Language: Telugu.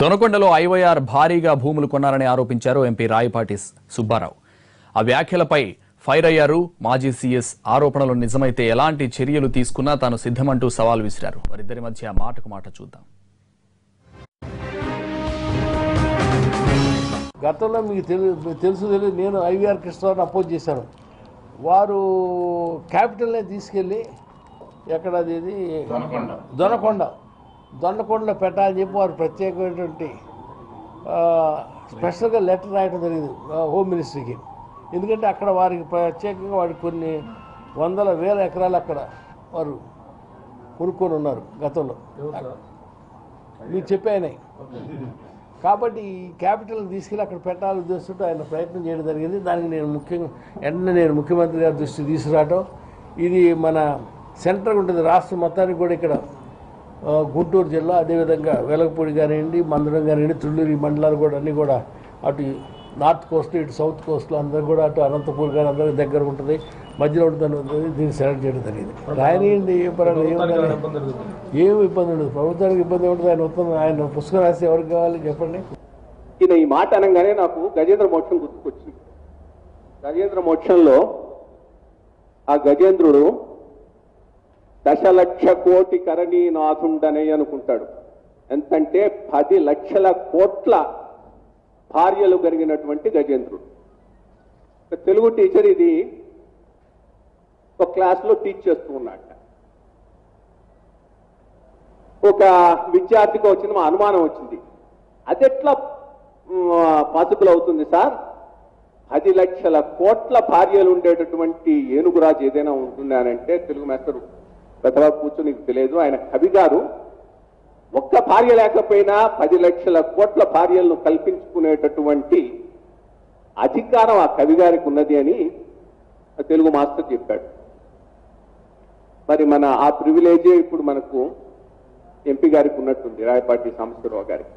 దొనకొండలో ఐవైఆర్ భారీగా భూములు కొన్నారని ఆరోపించారు ఎంపీ రాయపాటి సుబ్బారావు. ఆ వ్యాఖ్యలపై ఫైర్ అయ్యారు మాజీ సీఎస్. ఆరోపణలు నిజమైతే ఎలాంటి చర్యలు తీసుకున్నా తాను సిద్ధమంటూ సవాల్ విసిరారు. వారిద్దరి మధ్య మాటకు మాట చూద్దాం. గతంలో మీకు తెలుసు నేను ఐవీఆర్ కృష్ణరావుని అపోజ్ చేశాను. వారు క్యాపిటల్నే తీసుకెళ్ళి ఎక్కడ అది దొనకొండలో పెట్టాలని చెప్పి వారు ప్రత్యేకమైనటువంటి స్పెషల్గా లెటర్ రాయడం జరిగింది హోమ్ మినిస్ట్రీకి. ఎందుకంటే అక్కడ వారికి ప్రత్యేకంగా వారికి కొన్ని వందల వేల ఎకరాలు అక్కడ వారు కొనుక్కొని ఉన్నారు గతంలో, మీకు చెప్పాయనాయి. కాబట్టి ఈ క్యాపిటల్ని తీసుకెళ్ళి అక్కడ పెట్టాలని చూస్తుంటే ఆయన ప్రయత్నం చేయడం జరిగింది. దానికి నేను ముఖ్యమంత్రి గారి దృష్టికి తీసుకురావటం, ఇది మన సెంటర్ ఉంటుంది రాష్ట్రం మొత్తానికి కూడా, ఇక్కడ గుంటూరు జిల్లా, అదేవిధంగా వెలగపూడి కానివ్వండి, మందడం కానివ్వండి, తుళ్ళూరు ఈ మండలాలు కూడా అన్నీ కూడా అటు నార్త్ కోస్ట్ ఇటు సౌత్ కోస్ట్లో అందరూ కూడా అటు అనంతపూర్ కానీ అందరికి దగ్గర ఉంటుంది, మధ్యలో ఉంటుంది. దీన్ని సెలెక్ట్ చేయడం జరిగింది. రాయనియండి, ఏమి ఇబ్బంది ఉండదు, ప్రభుత్వానికి ఇబ్బంది ఉంటుంది. ఆయన పుస్తకం రాసి ఎవరికి కావాలి చెప్పండి. ఈయన ఈ మాట అనగానే నాకు గజేంద్ర మోక్షం గుర్తుకొచ్చింది. గజేంద్ర మోక్షంలో ఆ గజేంద్రుడు దశలక్ష కోటి కరణీనాథుండనే అనుకుంటాడు. ఎంతంటే 10 లక్షల కోట్ల భార్యలు కలిగినటువంటి గజేంద్రుడు. తెలుగు టీచర్ ఇది ఒక క్లాస్లో టీచ్ చేస్తూ ఉన్నాడు. ఒక విద్యార్థికి వచ్చిన అనుమానం వచ్చింది, అది ఎట్లా పాసిబుల్ అవుతుంది సార్? 10 లక్షల కోట్ల భార్యలు ఉండేటటువంటి ఏనుగురాజు ఏదైనా ఉంటున్నానంటే, తెలుగు మాస్టరు పెద్దగా కూర్చొని నీకు తెలియదు, ఆయన కవి గారు ఒక్క భార్య లేకపోయినా 10 లక్షల కోట్ల భార్యలను కల్పించుకునేటటువంటి అధికారం ఆ కవి గారికి ఉన్నది అని తెలుగు మాస్టర్ చెప్పాడు. మరి మన ఆ ప్రివిలేజే ఇప్పుడు మనకు ఎంపీ గారికి ఉన్నట్టుంది, రాయపాటి సాంబశివరావు గారికి.